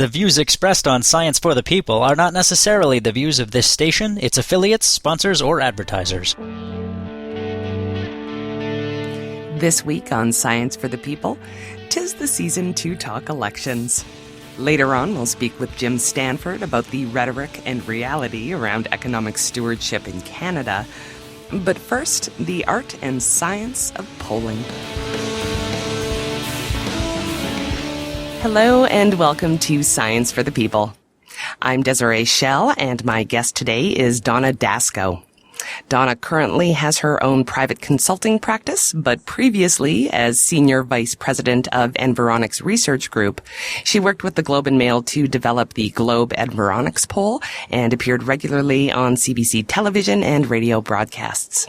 The views expressed on Science for the People are not necessarily the views of this station, its affiliates, sponsors, or advertisers. This week on Science for the People, 'tis the season to talk elections. Later on, we'll speak with Jim Stanford about the rhetoric and reality around economic stewardship in Canada. But first, the art and science of polling. Hello and welcome to Science for the People. I'm Desiree Schell, and my guest today is Donna Dasko. Donna currently has her own private consulting practice, but previously, as Senior Vice President of Environics Research Group, she worked with the Globe and Mail to develop the Globe Environics poll and appeared regularly on CBC television and radio broadcasts.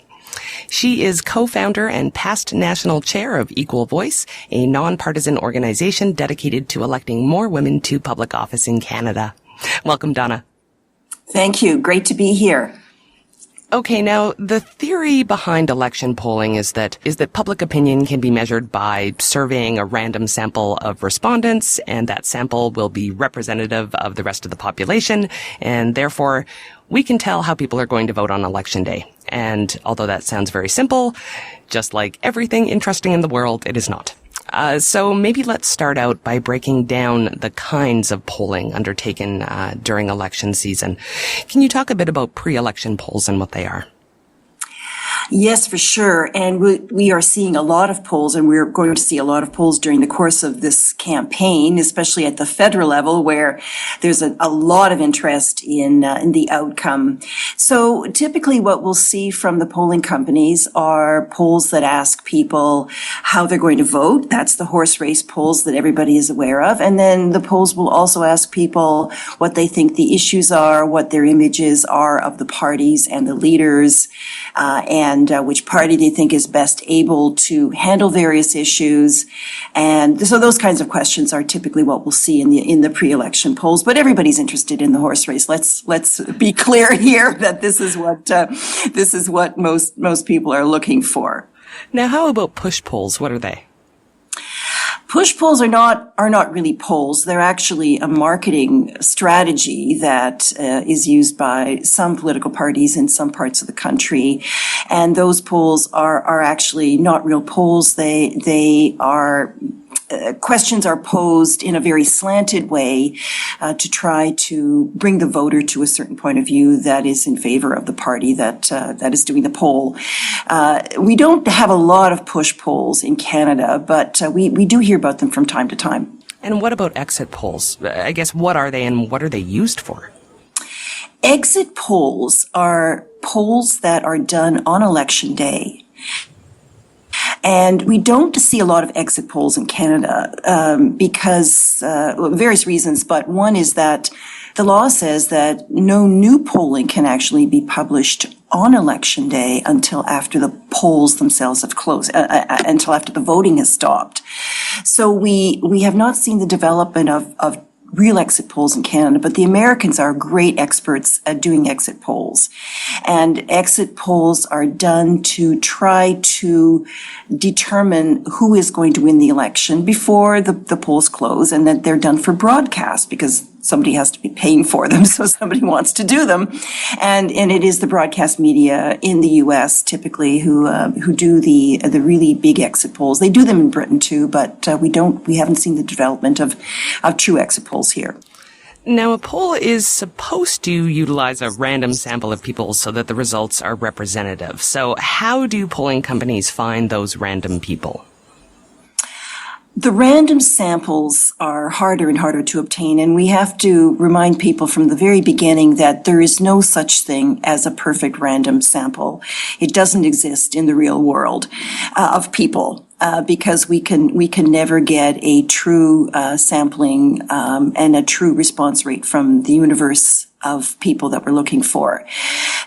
She is co-founder and past national chair of Equal Voice, a non-partisan organization dedicated to electing more women to public office in Canada. Welcome, Donna. Thank you. Great to be here. Okay, now, the theory behind election polling is that public opinion can be measured by surveying a random sample of respondents, and that sample will be representative of the rest of the population, and therefore, we can tell how people are going to vote on election day. And although that sounds very simple, just like everything interesting in the world, it is not. So maybe let's start out by breaking down the kinds of polling undertaken during election season. Can you talk a bit about pre-election polls and what they are? Yes, for sure. And we are seeing a lot of polls, and we're going to see a lot of polls during the course of this campaign, especially at the federal level, where there's a lot of interest in the outcome. So typically what we'll see from the polling companies are polls that ask people how they're going to vote. That's the horse race polls that everybody is aware of. And then the polls will also ask people what they think the issues are, what their images are of the parties and the leaders, and which party they think is best able to handle various issues. And so those kinds of questions are typically what we'll see in the pre-election polls. But everybody's interested in the horse race. Let's be clear here that this is what most people are looking for. Now, how about push polls? What are they? Push polls are not really polls. They're actually a marketing strategy that is used by some political parties in some parts of the country. And those polls are actually not real polls. They are questions are posed in a very slanted way to try to bring the voter to a certain point of view that is in favor of the party that is doing the poll. We don't have a lot of push polls in Canada, but we do hear about them from time to time. And what about exit polls? I guess, what are they and what are they used for? Exit polls are polls that are done on election day. And we don't see a lot of exit polls in Canada because various reasons, but one is that the law says that no new polling can actually be published on election day until after the polls themselves have closed, until after the voting has stopped. So we have not seen the development of real exit polls in Canada, but the Americans are great experts at doing exit polls. And exit polls are done to try to determine who is going to win the election before the polls close, and that they're done for broadcast because somebody has to be paying for them, so somebody wants to do them. And it is the broadcast media in the U.S. typically who do the really big exit polls. They do them in Britain too, but we haven't seen the development of true exit polls here. Now, a poll is supposed to utilize a random sample of people so that the results are representative. So how do polling companies find those random people? The random samples are harder and harder to obtain, and we have to remind people from the very beginning that there is no such thing as a perfect random sample. It doesn't exist in the real world of people. Because we can never get a true sampling and a true response rate from the universe of people that we're looking for.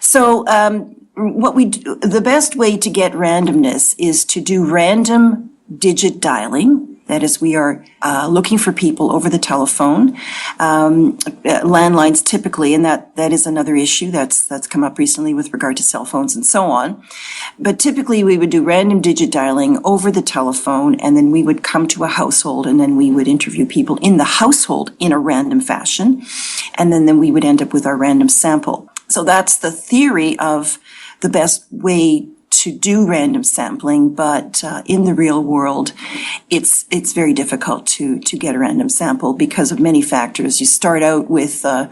So the best way to get randomness is to do random digit dialing. That is, we are looking for people over the telephone, landlines typically, and that is another issue that's come up recently with regard to cell phones and so on. But typically we would do random digit dialing over the telephone, and then we would come to a household, and then we would interview people in the household in a random fashion, and then we would end up with our random sample. So that's the theory of the best way to do random sampling, but in the real world, it's very difficult to get a random sample because of many factors. You start out with the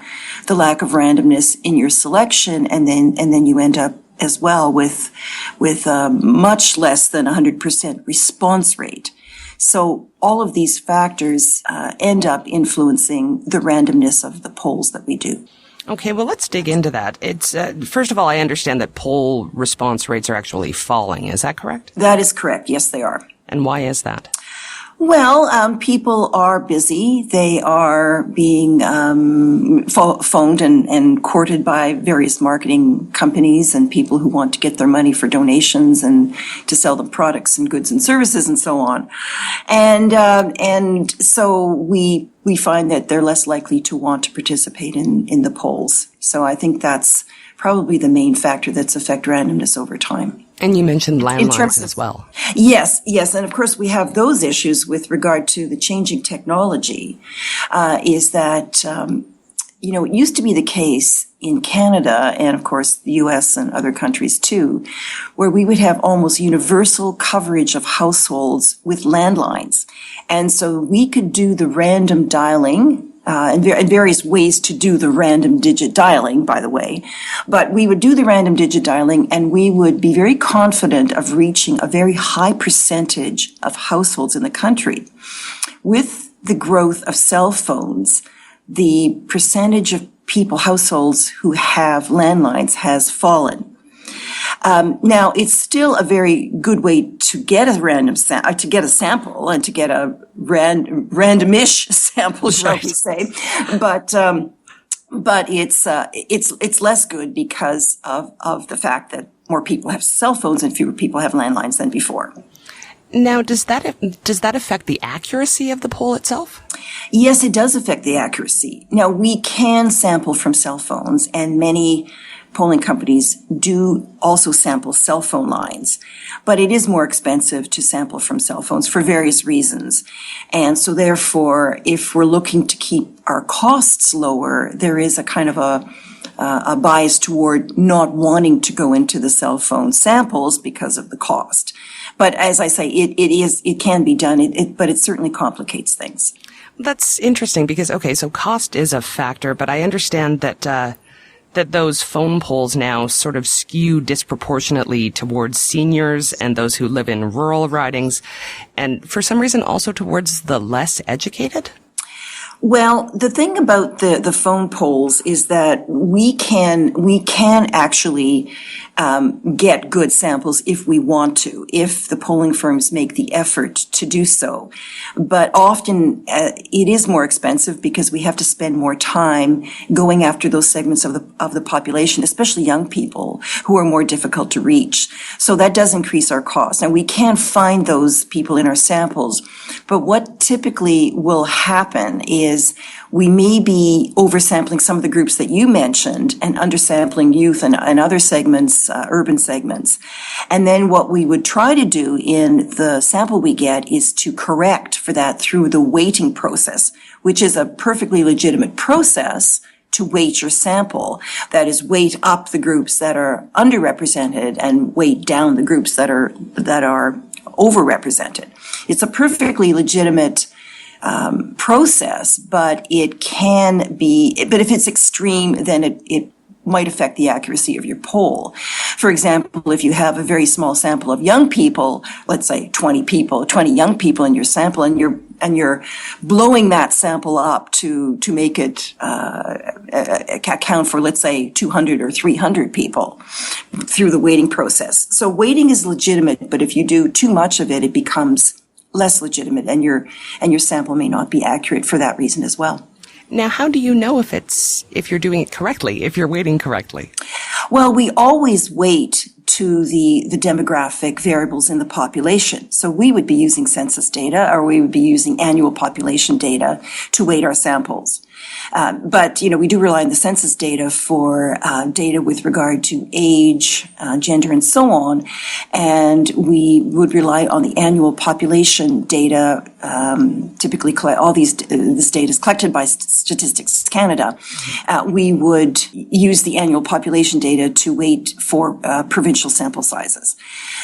lack of randomness in your selection, and then you end up as well with much less than 100% response rate. So all of these factors end up influencing the randomness of the polls that we do. Okay, well, let's dig into that. It's first of all, I understand that poll response rates are actually falling. Is that correct? That is correct. Yes, they are. And why is that? Well, people are busy. They are being phoned and courted by various marketing companies and people who want to get their money for donations and to sell them products and goods and services and so on. And so we find that they're less likely to want to participate in the polls. So I think that's probably the main factor that's affect randomness over time. And you mentioned landlines as well. Yes. And of course, we have those issues with regard to the changing technology, is that, it used to be the case in Canada and, of course, the U.S. and other countries too, where we would have almost universal coverage of households with landlines. And so we could do the random dialing, and various ways to do the random digit dialing, by the way. But we would do the random digit dialing, and we would be very confident of reaching a very high percentage of households in the country. With the growth of cell phones, the percentage of households who have landlines has fallen. Now, it's still a very good way to get a to get a sample and to get a randomish sample, shall we say? But it's less good because of the fact that more people have cell phones and fewer people have landlines than before. Now, does that affect the accuracy of the poll itself? Yes, it does affect the accuracy. Now, we can sample from cell phones, and many polling companies do also sample cell phone lines, but it is more expensive to sample from cell phones for various reasons. And so therefore, if we're looking to keep our costs lower, there is a kind of a bias toward not wanting to go into the cell phone samples because of the cost. But as I say, it can be done, but it certainly complicates things. That's interesting because, okay, so cost is a factor, but I understand that those phone polls now sort of skew disproportionately towards seniors and those who live in rural ridings, and for some reason also towards the less educated? Well, the thing about the phone polls is that we can actually get good samples if we want to, if the polling firms make the effort to do so. But often it is more expensive because we have to spend more time going after those segments of the population, especially young people who are more difficult to reach. So that does increase our costs. And we can find those people in our samples. But what typically will happen is we may be oversampling some of the groups that you mentioned and undersampling youth and other segments, urban segments. And then what we would try to do in the sample we get is to correct for that through the weighting process, which is a perfectly legitimate process to weight your sample. That is, weight up the groups that are underrepresented and weight down the groups that are overrepresented. It's a perfectly legitimate process, but it can be, but if it's extreme, then it might affect the accuracy of your poll. For example, if you have a very small sample of young people, let's say 20 young people in your sample, and you're blowing that sample up to make it account for, let's say, 200 or 300 people through the weighting process. So weighting is legitimate, but if you do too much of it, it becomes less legitimate, and your sample may not be accurate for that reason as well. Now, how do you know if you're doing it correctly, if you're weighting correctly? Well, we always weight to the demographic variables in the population. So we would be using census data, or we would be using annual population data to weight our samples. But we do rely on the census data for data with regard to age, gender, and so on. And we would rely on the annual population data. Typically, this data is collected by Statistics Canada. We would use the annual population data to weight for provincial sample sizes.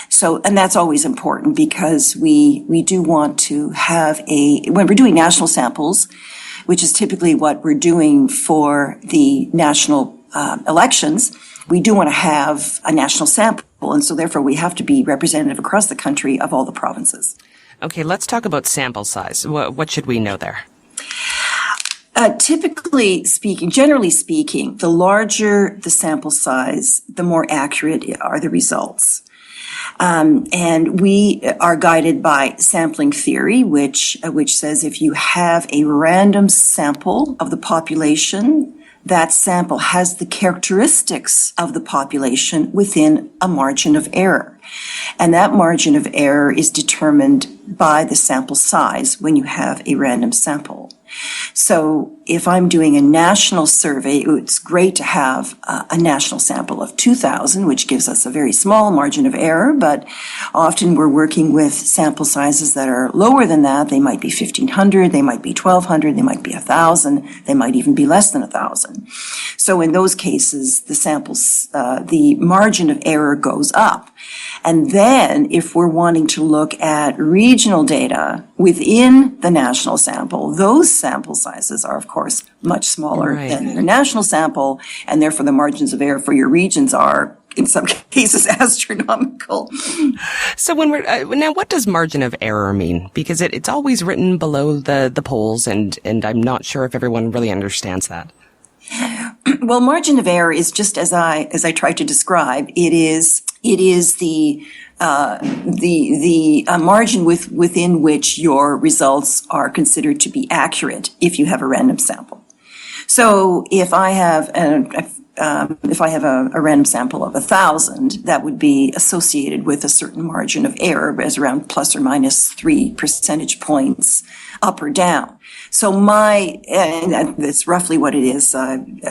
So, and that's always important because we do want to have when we're doing national samples, which is typically what we're doing for the national elections, we do want to have a national sample. And so therefore we have to be representative across the country of all the provinces. Okay, let's talk about sample size. What should we know there? Generally speaking, the larger the sample size, the more accurate are the results. And we are guided by sampling theory, which says if you have a random sample of the population, that sample has the characteristics of the population within a margin of error. And that margin of error is determined by the sample size when you have a random sample. So if I'm doing a national survey, it's great to have a national sample of 2,000, which gives us a very small margin of error, but often we're working with sample sizes that are lower than that. They might be 1,500, they might be 1,200, they might be 1,000, they might even be less than 1,000. So in those cases, the margin of error goes up. And then if we're wanting to look at regional data within the national sample, those sample sizes are, of course, much smaller than your national sample, and therefore the margins of error for your regions are, in some cases, astronomical. So when now, what does margin of error mean? Because it's always written below the polls, and I'm not sure if everyone really understands that. Well, margin of error is just as I tried to describe. It is the margin within which your results are considered to be accurate if you have a random sample. So if I have a random sample of 1,000, that would be associated with a certain margin of error as around plus or minus 3 percentage points up or down. So and that's roughly what it is. I'm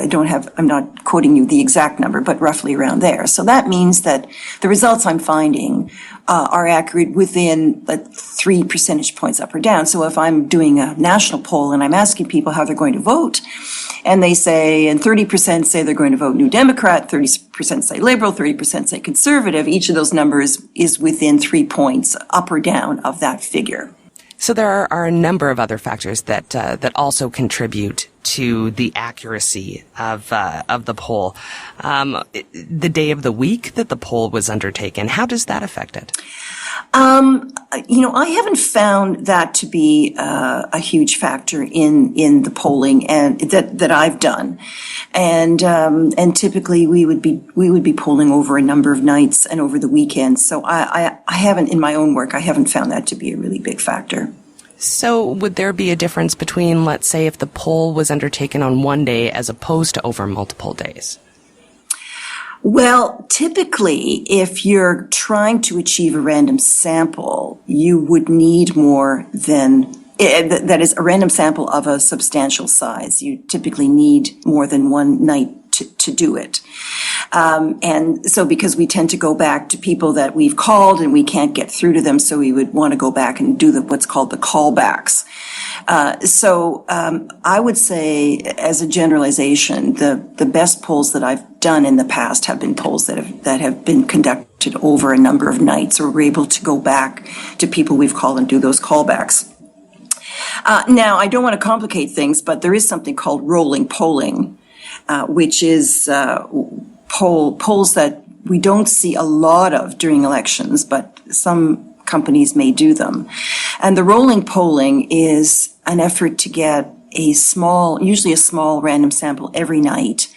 not quoting you the exact number, but roughly around there. So that means that the results I'm finding are accurate within 3 percentage points up or down. So if I'm doing a national poll and I'm asking people how they're going to vote, and they say, and 30% say they're going to vote New Democrat, 30% say Liberal, 30% say Conservative, each of those numbers is within 3 points up or down of that figure. So there are a number of other factors that also contribute to the accuracy of the poll. The day of the week that the poll was undertaken, how does that affect it? I haven't found that to be a huge factor in the polling and that I've done, and typically we would be polling over a number of nights and over the weekends. So I haven't, in my own work, I haven't found that to be a really big factor. So would there be a difference between, let's say, if the poll was undertaken on one day as opposed to over multiple days? Well, typically, if you're trying to achieve a random sample, you would need more than, that is, a random sample of a substantial size. You typically need more than one night to do it. And so because we tend to go back to people that we've called and we can't get through to them, so we would want to go back and do what's called the callbacks. So I would say, as a generalization, the best polls that I've done in the past have been polls that have been conducted over a number of nights, or we're able to go back to people we've called and do those callbacks. Now, I don't want to complicate things, but there is something called rolling polling, which is polls that we don't see a lot of during elections, but some companies may do them. And the rolling polling is an effort to get usually a small random sample every night,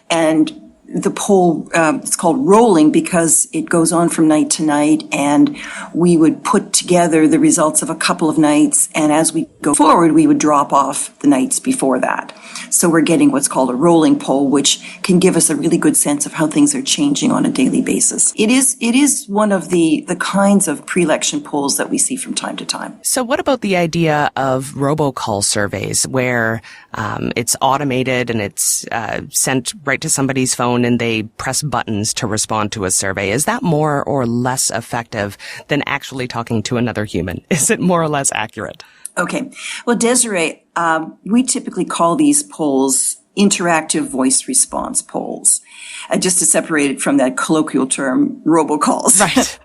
and the poll, it's called rolling because it goes on from night to night, and we would put together the results of a couple of nights, and as we go forward, we would drop off the nights before that. So we're getting what's called a rolling poll, which can give us a really good sense of how things are changing on a daily basis. It is one of the kinds of pre-election polls that we see from time to time. So what about the idea of robocall surveys where it's automated and it's sent right to somebody's phone and they press buttons to respond to a survey? Is that more or less effective than actually talking to another human? Is it more or less accurate? Okay. Well, Desiree, we typically call these polls interactive voice response polls, just to separate it from that colloquial term, robocalls. Right.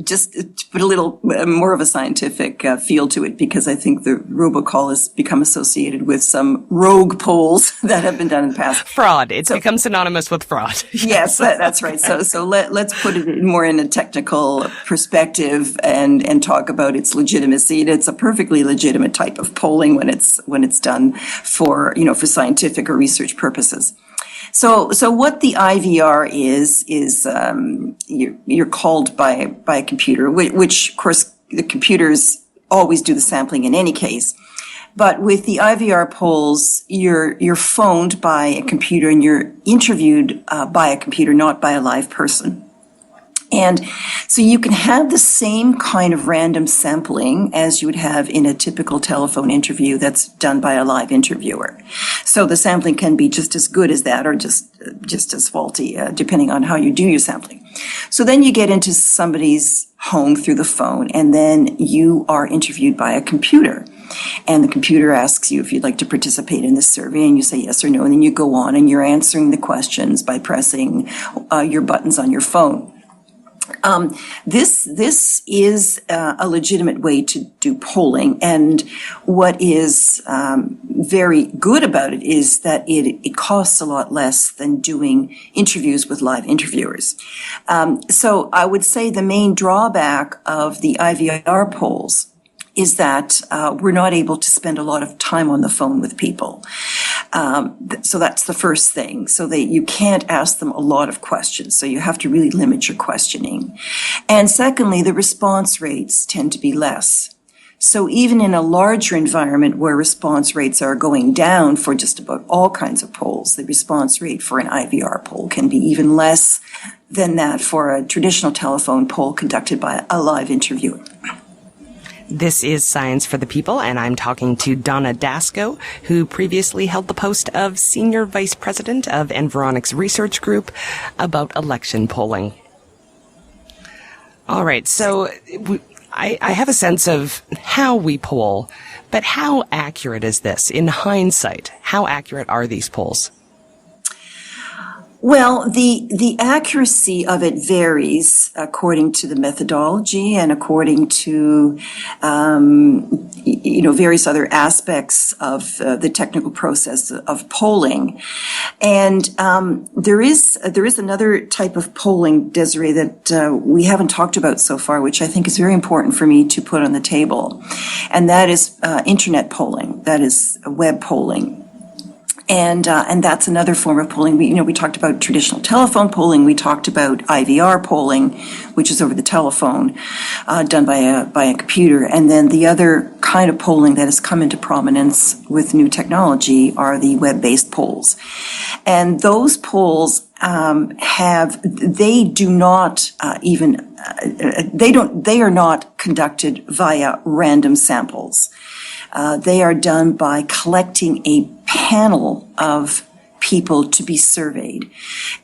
Just to put a little more of a scientific feel to it, because I think the robocall has become associated with some rogue polls that have been done in the past. Fraud. It's become synonymous with fraud. Yes, that's right. So let's put it more in a technical perspective and talk about its legitimacy. It's a perfectly legitimate type of polling when it's done for scientific or research purposes. So what the IVR is you're called by a computer, which of course the computers always do the sampling in any case. But with the IVR polls, you're phoned by a computer and you're interviewed by a computer, not by a live person. And so you can have the same kind of random sampling as you would have in a typical telephone interview that's done by a live interviewer. So the sampling can be just as good as that or just as faulty, depending on how you do your sampling. So then you get into somebody's home through the phone, and then you are interviewed by a computer. And the computer asks you if you'd like to participate in this survey, and you say yes or no, and then you go on and you're answering the questions by pressing your buttons on your phone. This is a legitimate way to do polling, and what is very good about it is that it costs a lot less than doing interviews with live interviewers. So I would say the main drawback of the IVR polls is that we're not able to spend a lot of time on the phone with people. So that's the first thing. So that you can't ask them a lot of questions. So you have to really limit your questioning. And secondly, the response rates tend to be less. So even in a larger environment where response rates are going down for just about all kinds of polls, the response rate for an IVR poll can be even less than that for a traditional telephone poll conducted by a live interviewer. This is Science for the People, and I'm talking to Donna Dasko, who previously held the post of Senior Vice President of Environics Research Group, about election polling. All right, so I have a sense of how we poll, but how accurate is this? In hindsight, how accurate are these polls? Well, the accuracy of it varies according to the methodology and according to, various other aspects of the technical process of polling. And there is another type of polling, Desiree, that we haven't talked about so far, which I think is very important for me to put on the table. And that is internet polling. That is web polling. And that's another form of polling. We talked about traditional telephone polling. We talked about IVR polling, which is over the telephone, done by a computer. And then the other kind of polling that has come into prominence with new technology are the web-based polls. And those polls they are not conducted via random samples. They are done by collecting a panel of people to be surveyed.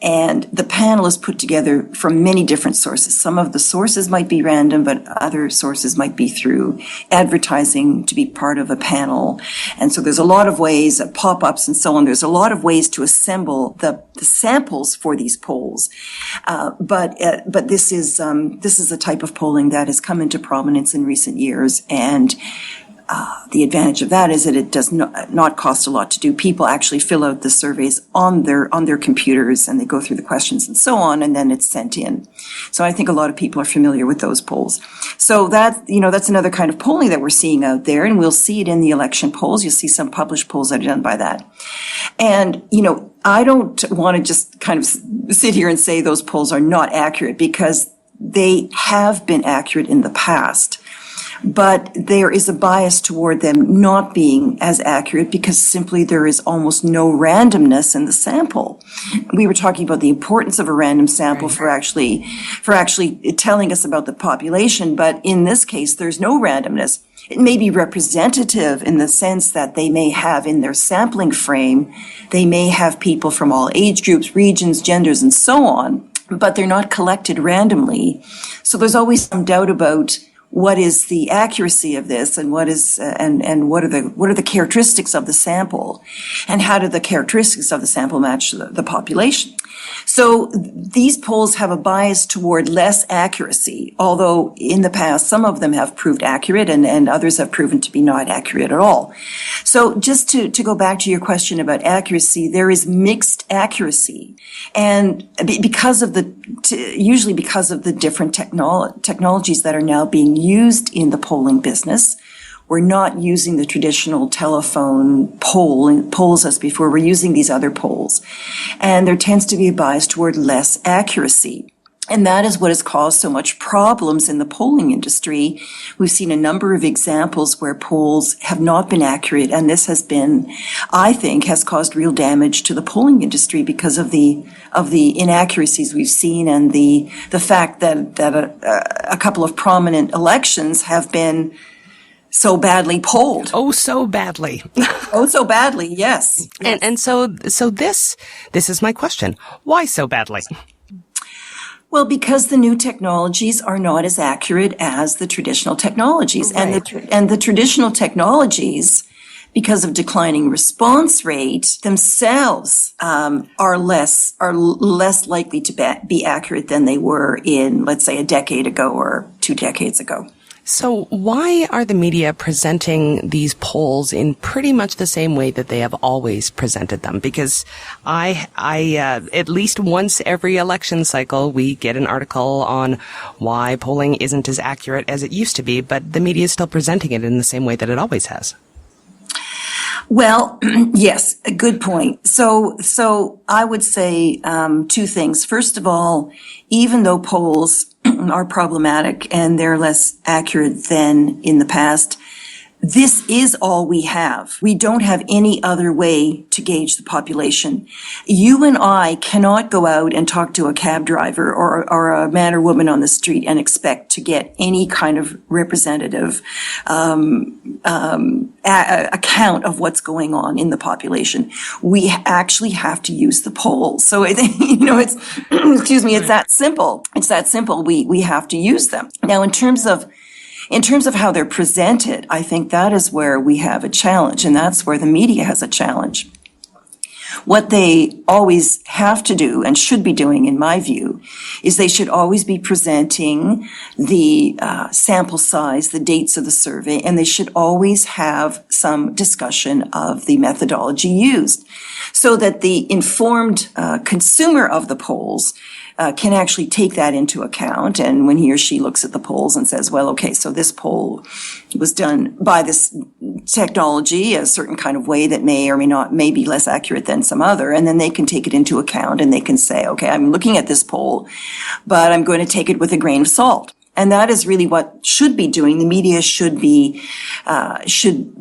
And the panel is put together from many different sources. Some of the sources might be random, but other sources might be through advertising to be part of a panel. And so there's a lot of ways, pop-ups and so on. There's a lot of ways to assemble the samples for these polls. But this is a type of polling that has come into prominence in recent years. And the advantage of that is that it does not cost a lot to do. People actually fill out the surveys on their computers, and they go through the questions and so on, and then it's sent in. So I think a lot of people are familiar with those polls. So that's another kind of polling that we're seeing out there, and we'll see it in the election polls. You'll see some published polls that are done by that. And, I don't want to just kind of sit here and say those polls are not accurate, because they have been accurate in the past. But there is a bias toward them not being as accurate because simply there is almost no randomness in the sample. We were talking about the importance of a random sample for actually telling us about the population, but in this case, there's no randomness. It may be representative in the sense that they may have in their sampling frame, they may have people from all age groups, regions, genders, and so on, but they're not collected randomly. So there's always some doubt about what is the accuracy of this, and what is and what are the characteristics of the sample, and how do the characteristics of the sample match the population. So these polls have a bias toward less accuracy, although in the past some of them have proved accurate and others have proven to be not accurate at all. So just to go back to your question about accuracy, there is mixed accuracy, and usually because of the different technologies that are now being used in the polling business. We're not using the traditional telephone polls as before. We're using these other polls. And there tends to be a bias toward less accuracy. And that is what has caused so much problems in the polling industry. We've seen a number of examples where polls have not been accurate, and this has been, I think, has caused real damage to the polling industry because of the inaccuracies we've seen, and the fact that a couple of prominent elections have been so badly polled. Oh, so badly. Oh, so badly, yes. And so this is my question. Why so badly? Well, because the new technologies are not as accurate as the traditional technologies. Right. And the traditional technologies, because of declining response rate, themselves are less likely to be accurate than they were in, let's say, a decade ago or 2 decades ago. So why are the media presenting these polls in pretty much the same way that they have always presented them? Because I at least once every election cycle, we get an article on why polling isn't as accurate as it used to be, but the media is still presenting it in the same way that it always has. Well, yes, a good point. So I would say 2 things. First of all, even though polls are problematic and they're less accurate than in the past, this is all we have. We don't have any other way to gauge the population. You and I cannot go out and talk to a cab driver or a man or woman on the street and expect to get any kind of representative account of what's going on in the population. We actually have to use the polls. So, it's, excuse me, it's that simple. It's that simple. We have to use them. Now, in terms of how they're presented, I think that is where we have a challenge, and that's where the media has a challenge. What they always have to do and should be doing, in my view, is they should always be presenting the sample size, the dates of the survey, and they should always have some discussion of the methodology used so that the informed consumer of the polls can actually take that into account. And when he or she looks at the polls and says, well, okay, so this poll was done by this technology a certain kind of way that may or may be less accurate than some other, and then they can take it into account and they can say, okay, I'm looking at this poll, but I'm going to take it with a grain of salt. And that is really what should be doing. The media should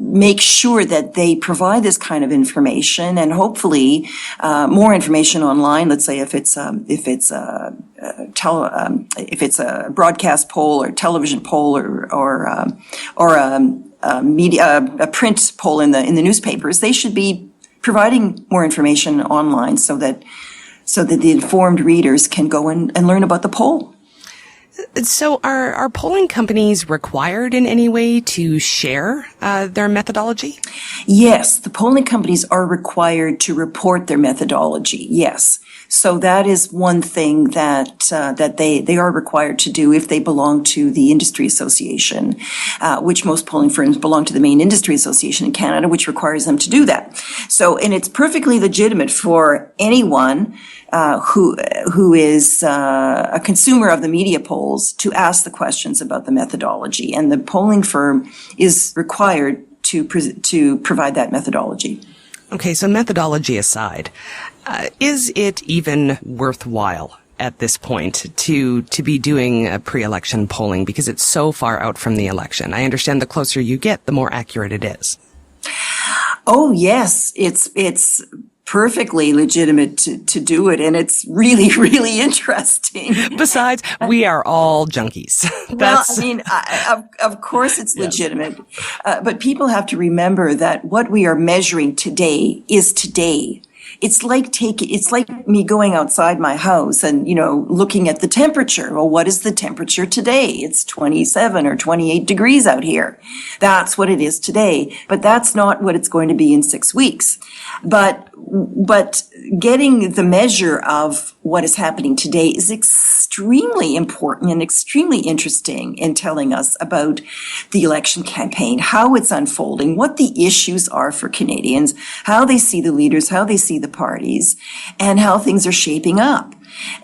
make sure that they provide this kind of information, and hopefully more information online. Let's say if it's a broadcast poll or television poll or a print poll in the newspapers, they should be providing more information online so that the informed readers can go and learn about the poll. So are polling companies required in any way to share their methodology? Yes, the polling companies are required to report their methodology. Yes. So that is one thing that they are required to do if they belong to the industry association, which most polling firms belong to the main industry association in Canada, which requires them to do that. So, and it's perfectly legitimate for anyone who is a consumer of the media polls to ask the questions about the methodology, and the polling firm is required to provide that methodology. Okay, so methodology aside, is it even worthwhile at this point to be doing pre-election polling because it's so far out from the election? I understand the closer you get, the more accurate it is. Oh, yes, it's perfectly legitimate to do it, and it's really, really interesting. Besides, we are all junkies. Well, I mean, of course it's legitimate, but people have to remember that what we are measuring today is today. It's like me going outside my house and, looking at the temperature. Well, what is the temperature today? It's 27 or 28 degrees out here. That's what it is today. But that's not what it's going to be in 6 weeks. But getting the measure of what is happening today is extremely important and extremely interesting in telling us about the election campaign, how it's unfolding, what the issues are for Canadians, how they see the leaders, how they see the parties, and how things are shaping up.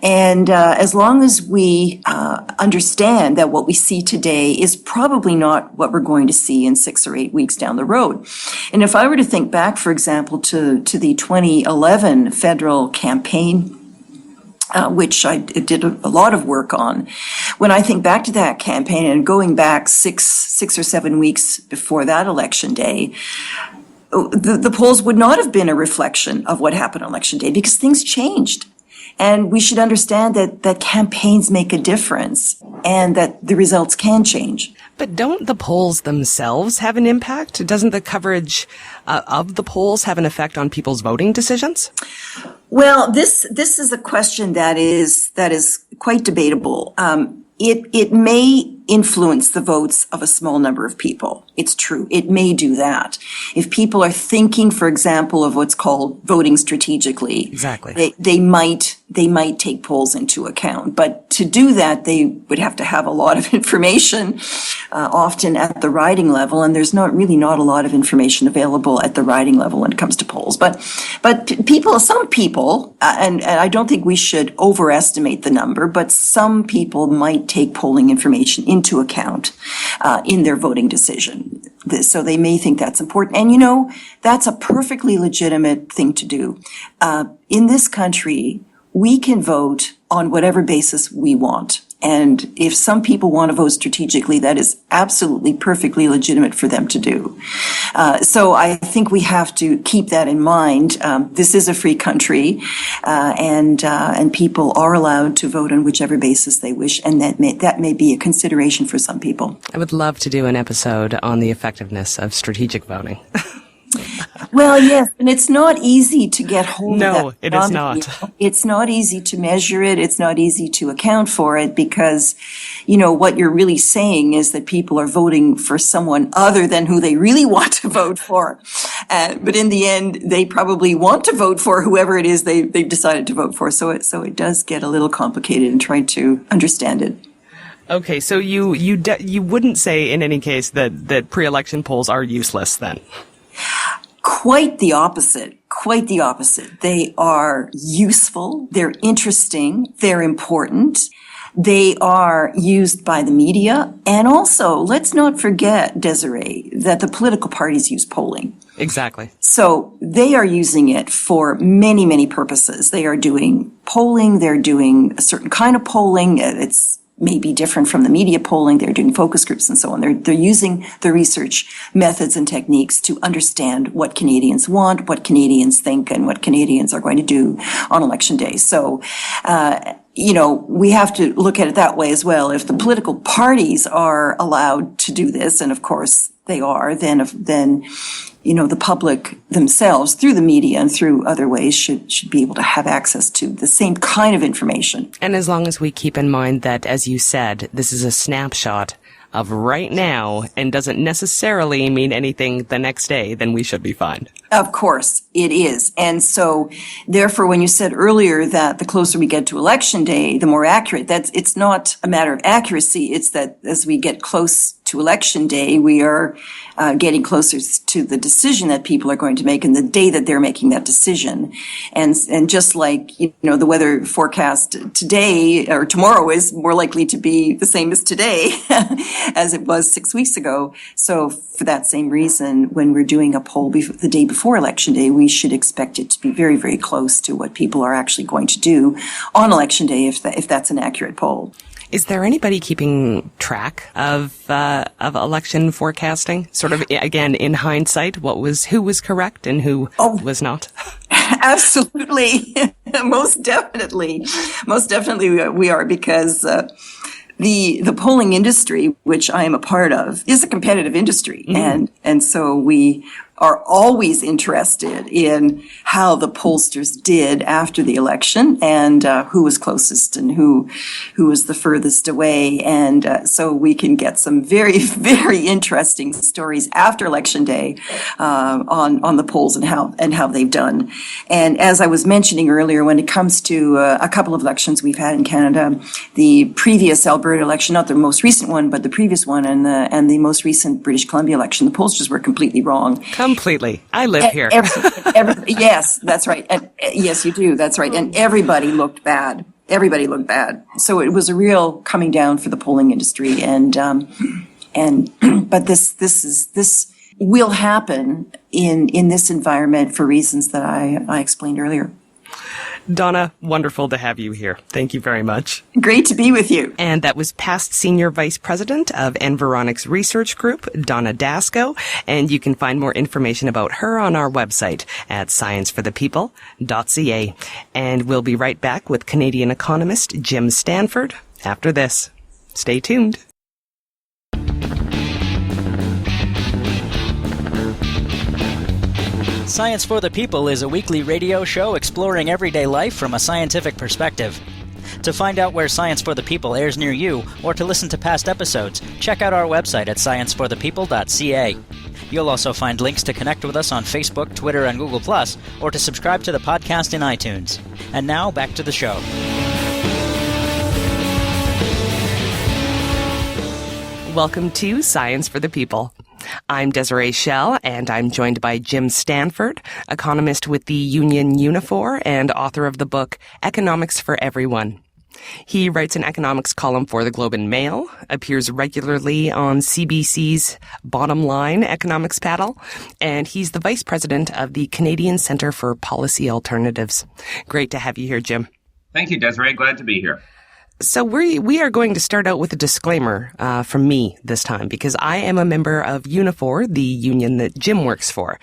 And as long as we understand that what we see today is probably not what we're going to see in 6 or 8 weeks down the road. And if I were to think back, for example, to the 2011 federal campaign, which I did a lot of work on, when I think back to that campaign and going back six or 7 weeks before that election day, the polls would not have been a reflection of what happened on election day because things changed. And we should understand that campaigns make a difference and that the results can change. But don't the polls themselves have an impact? Doesn't the coverage of the polls have an effect on people's voting decisions? Well, this is a question that is quite debatable. It may influence the votes of a small number of people. It's true. It may do that. If people are thinking, for example, of what's called voting strategically, exactly, they might take polls into account. But to do that, they would have to have a lot of information, often at the riding level, and there's not a lot of information available at the riding level when it comes to polls. But some people, and I don't think we should overestimate the number, but some people might take polling information into account in their voting decision. So they may think that's important. And that's a perfectly legitimate thing to do. In this country, we can vote on whatever basis we want. And if some people want to vote strategically, that is absolutely perfectly legitimate for them to do. So I think we have to keep that in mind. This is a free country, and people are allowed to vote on whichever basis they wish, and that may be a consideration for some people. I would love to do an episode on the effectiveness of strategic voting. Well, yes, and it's not easy to get hold of that. No, it is not. It's not easy to measure it. It's not easy to account for it because, what you're really saying is that people are voting for someone other than who they really want to vote for. But in the end, they probably want to vote for whoever it is they've decided to vote for. So it does get a little complicated in trying to understand it. Okay, so you wouldn't say in any case that pre-election polls are useless then? Quite the opposite. Quite the opposite. They are useful. They're interesting. They're important. They are used by the media. And also, let's not forget, Desiree, that the political parties use polling. Exactly. So they are using it for many, many purposes. They are doing polling. They're doing a certain kind of polling. It's may be different from the media polling. They're doing focus groups and so on. They're using the research methods and techniques to understand what Canadians want, what Canadians think, and what Canadians are going to do on election day. So, we have to look at it that way as well. If the political parties are allowed to do this, and of course they are, then the public themselves, through the media and through other ways, should be able to have access to the same kind of information. And as long as we keep in mind that, as you said, this is a snapshot of right now and doesn't necessarily mean anything the next day, then we should be fine. Of course, it is. And so, therefore, when you said earlier that the closer we get to election day, the more accurate, it's not a matter of accuracy. It's that as we get close to election day, we are getting closer to the decision that people are going to make and the day that they're making that decision. And just like, the weather forecast today or tomorrow is more likely to be the same as today as it was 6 weeks ago. So for that same reason, when we're doing a poll the day before election day, we should expect it to be very, very close to what people are actually going to do on election day if that's an accurate poll. Is there anybody keeping track of election forecasting? Sort of, again, in hindsight, who was correct and who was not? Absolutely. Most definitely we are, because the polling industry, which I am a part of, is a competitive industry. And so we are always interested in how the pollsters did after the election and who was closest and who was the furthest away. And so we can get some very, very interesting stories after election day on the polls and how they've done. And as I was mentioning earlier, when it comes to a couple of elections we've had in Canada, the previous Alberta election, not the most recent one, but the previous one, and the most recent British Columbia election, the pollsters were completely wrong. Completely. I live here. Yes, that's right. And yes, you do. That's right. And everybody looked bad. So it was a real coming down for the polling industry. But this will happen in this environment for reasons that I explained earlier. Donna, wonderful to have you here. Thank you very much. Great to be with you. And that was past Senior Vice President of Environics Research Group, Donna Dasko. And you can find more information about her on our website at scienceforthepeople.ca. And we'll be right back with Canadian economist Jim Stanford after this. Stay tuned. Science for the People is a weekly radio show exploring everyday life from a scientific perspective. To find out where Science for the People airs near you, or to listen to past episodes, check out our website at scienceforthepeople.ca. You'll also find links to connect with us on Facebook, Twitter, and Google+, or to subscribe to the podcast in iTunes. And now, back to the show. Welcome to Science for the People. I'm Desiree Schell, and I'm joined by Jim Stanford, economist with the union Unifor and author of the book Economics for Everyone. He writes an economics column for the Globe and Mail, appears regularly on CBC's Bottom Line Economics Panel, and he's the vice president of the Canadian Centre for Policy Alternatives. Great to have you here, Jim. Thank you, Desiree. Glad to be here. So we are going to start out with a disclaimer from me this time, because I am a member of Unifor, the union that Jim works for.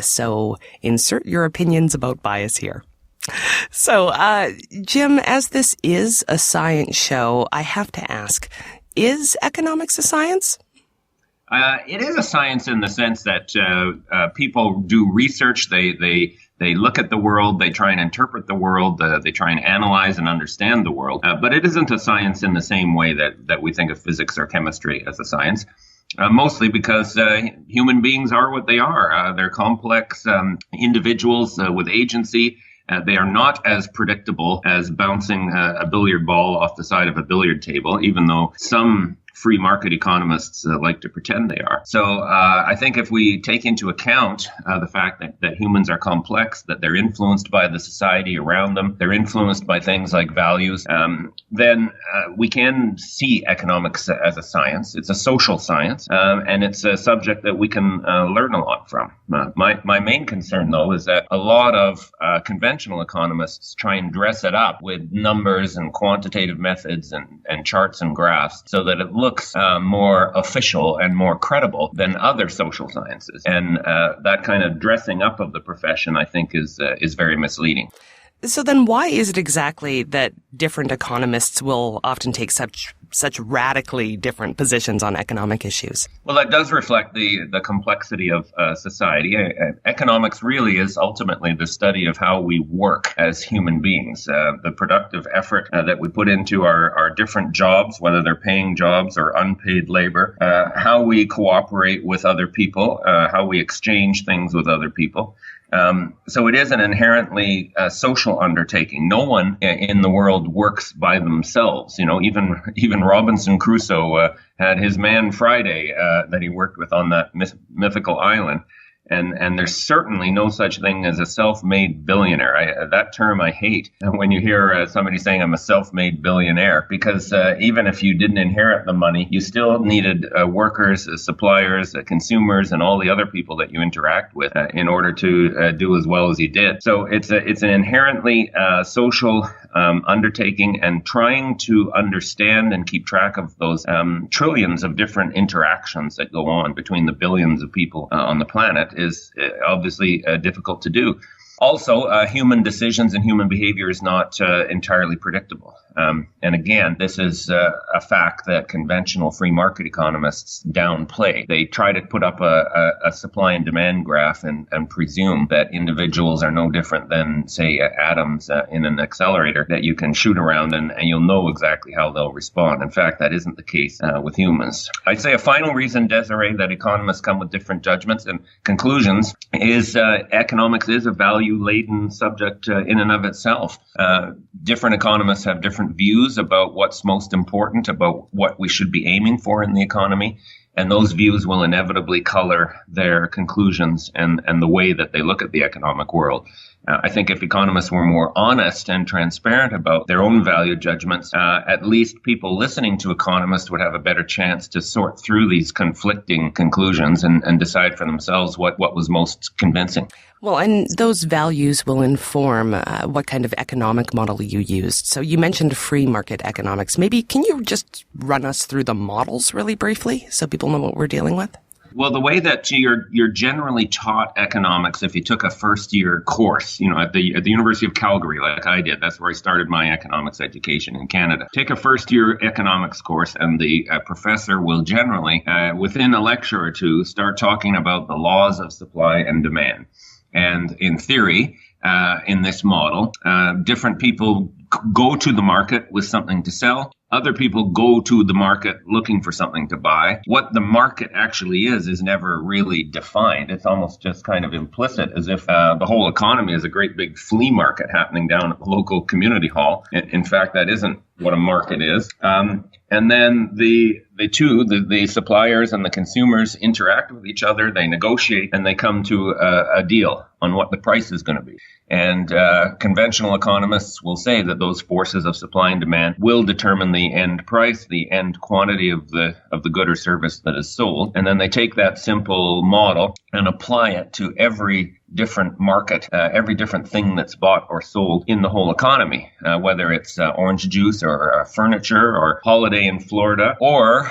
So insert your opinions about bias here. So, Jim, as this is a science show, I have to ask, is economics a science? It is a science in the sense that people do research, they look at the world, they try and interpret the world, they try and analyze and understand the world. But it isn't a science in the same way that we think of physics or chemistry as a science. Mostly because human beings are what they are. They're complex individuals with agency. They are not as predictable as bouncing a billiard ball off the side of a billiard table, even though some free market economists like to pretend they are. So I think if we take into account the fact that humans are complex, that they're influenced by the society around them, they're influenced by things like values, then we can see economics as a science. It's a social science, and it's a subject that we can learn a lot from. My main concern, though, is that a lot of conventional economists try and dress it up with numbers and quantitative methods and charts and graphs so that it looks more official and more credible than other social sciences. And that kind of dressing up of the profession, I think, is very misleading. So then why is it exactly that different economists will often take such radically different positions on economic issues? Well, that does reflect the complexity of society. Economics really is ultimately the study of how we work as human beings, the productive effort that we put into our different jobs, whether they're paying jobs or unpaid labor, how we cooperate with other people, how we exchange things with other people. So it is an inherently social undertaking. No one in the world works by themselves. Even Robinson Crusoe had his man Friday that he worked with on that mythical island. And there's certainly no such thing as a self-made billionaire. That term I hate when you hear somebody saying I'm a self-made billionaire, because even if you didn't inherit the money, you still needed workers, suppliers, consumers, and all the other people that you interact with in order to do as well as you did. So it's an inherently social undertaking, and trying to understand and keep track of those trillions of different interactions that go on between the billions of people on the planet is obviously difficult to do. Also, human decisions and human behavior is not entirely predictable. And again, this is a fact that conventional free market economists downplay. They try to put up a supply and demand graph and presume that individuals are no different than, say, atoms in an accelerator that you can shoot around and you'll know exactly how they'll respond. In fact, that isn't the case with humans. I'd say a final reason, Desiree, that economists come with different judgments and conclusions is economics is a value-laden subject in and of itself. Different economists have different views about what's most important, about what we should be aiming for in the economy. And those views will inevitably color their conclusions and the way that they look at the economic world. I think if economists were more honest and transparent about their own value judgments, at least people listening to economists would have a better chance to sort through these conflicting conclusions and decide for themselves what was most convincing. Well, and those values will inform what kind of economic model you used. So you mentioned free market economics. Maybe can you just run us through the models really briefly so people know what we're dealing with? Well, the way that you're generally taught economics, if you took a first-year course, at the University of Calgary, like I did, that's where I started my economics education in Canada. Take a first-year economics course, and the professor will generally, within a lecture or two, start talking about the laws of supply and demand. And in theory, in this model, different people go to the market with something to sell. Other people go to the market looking for something to buy. What the market actually is never really defined. It's almost just kind of implicit, as if the whole economy is a great big flea market happening down at the local community hall. In fact, that isn't what a market is. And then the suppliers and the consumers interact with each other. They negotiate and they come to a deal on what the price is going to be. And conventional economists will say that those forces of supply and demand will determine the end price, the end quantity of the good or service that is sold. And then they take that simple model and apply it to every different market, every different thing that's bought or sold in the whole economy, whether it's orange juice or furniture or holiday in Florida, or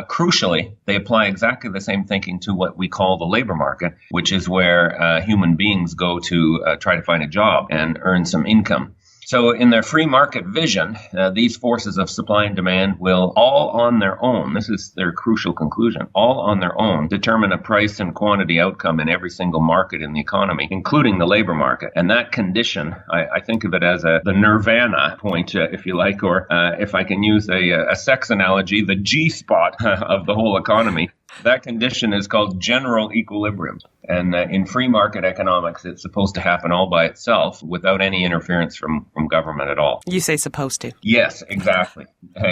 crucially, they apply exactly the same thinking to what we call the labor market, which is where human beings go to try to find a job and earn some income. So in their free market vision, these forces of supply and demand will all on their own, this is their crucial conclusion, all on their own determine a price and quantity outcome in every single market in the economy, including the labor market. And that condition, I think of it as the nirvana point, if you like, or if I can use a sex analogy, the G-spot of the whole economy. That condition is called general equilibrium. And in free market economics, it's supposed to happen all by itself without any interference from government at all. You say supposed to. Yes, exactly.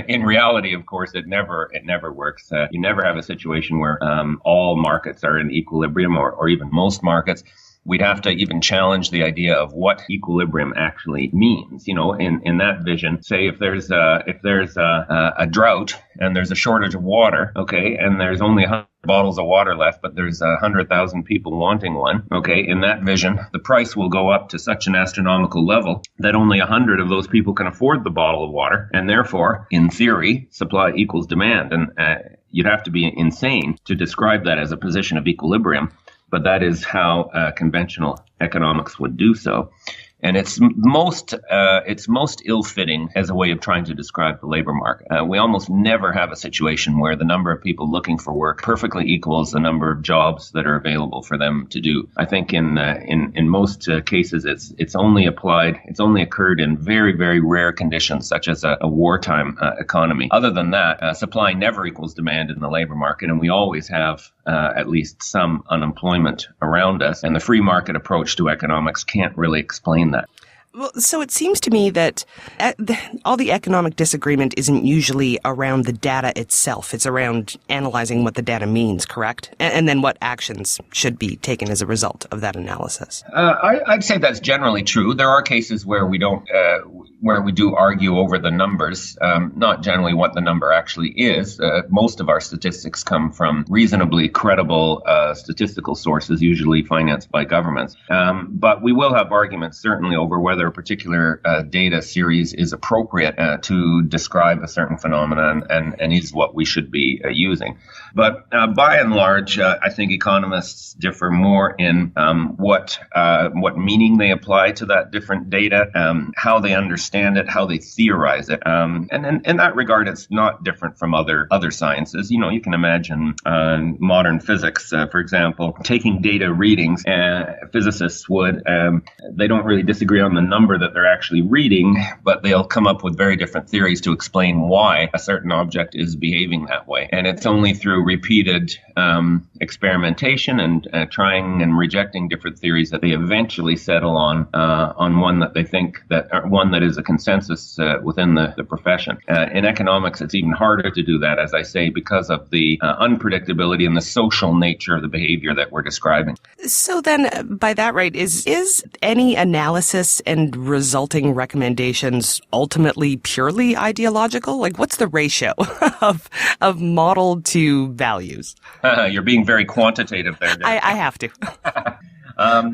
In reality, of course, it never works. You never have a situation where all markets are in equilibrium, or even most markets. We'd have to even challenge the idea of what equilibrium actually means. In that vision, say if there's a drought and there's a shortage of water, okay, and there's only 100 bottles of water left, but there's 100,000 people wanting one, okay, in that vision, the price will go up to such an astronomical level that only 100 of those people can afford the bottle of water, and therefore, in theory, supply equals demand. And you'd have to be insane to describe that as a position of equilibrium. But that is how conventional economics would do so. And it's most ill-fitting as a way of trying to describe the labor market. We almost never have a situation where the number of people looking for work perfectly equals the number of jobs that are available for them to do. I think in most cases it's only occurred in very, very rare conditions, such as a wartime economy. Other than that, supply never equals demand in the labor market, and we always have at least some unemployment around us. And the free market approach to economics can't really explain that. Well, so it seems to me that all the economic disagreement isn't usually around the data itself. It's around analyzing what the data means, correct? And then what actions should be taken as a result of that analysis. I'd say that's generally true. There are cases where we do argue over the numbers, not generally what the number actually is. Most of our statistics come from reasonably credible statistical sources, usually financed by governments. But we will have arguments certainly over whether a particular data series is appropriate to describe a certain phenomenon and is what we should be using. But by and large, I think economists differ more in what meaning they apply to that different data, how they understand it, how they theorize it. And in that regard, it's not different from other sciences. You know, you can imagine modern physics, for example, taking data readings. Physicists would, they don't really disagree on the number that they're actually reading, but they'll come up with very different theories to explain why a certain object is behaving that way. And it's only through repeated experimentation and trying and rejecting different theories that they eventually settle on one that they think one that is a consensus within the profession. In economics, it's even harder to do that, as I say, because of the unpredictability and the social nature of the behavior that we're describing. So then, by that right, is any analysis and resulting recommendations ultimately purely ideological? Like, what's the ratio of model to values? You're being very quantitative there. I have to.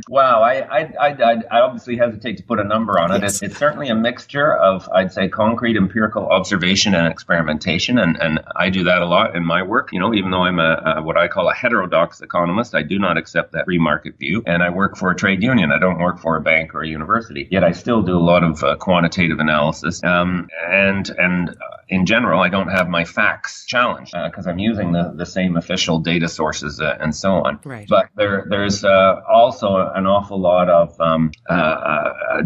Wow, I obviously hesitate to put a number on it. Yes. It's certainly a mixture of, I'd say, concrete empirical observation and experimentation, and I do that a lot in my work. You know, even though I'm what I call a heterodox economist, I do not accept that free market view, and I work for a trade union. I don't work for a bank or a university. Yet I still do a lot of quantitative analysis, and in general, I don't have my facts challenged because I'm using the same official data sources and so on. Right. But there's also an awful lot of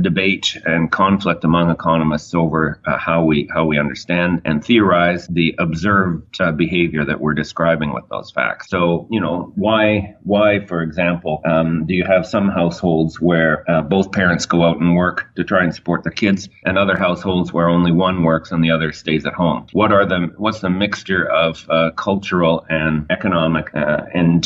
debate and conflict among economists over how we understand and theorize the observed behavior that we're describing with those facts. So, you know, why, for example, do you have some households where both parents go out and work to try and support their kids, and other households where only one works and the other stays at home? What's the mixture of cultural and economic and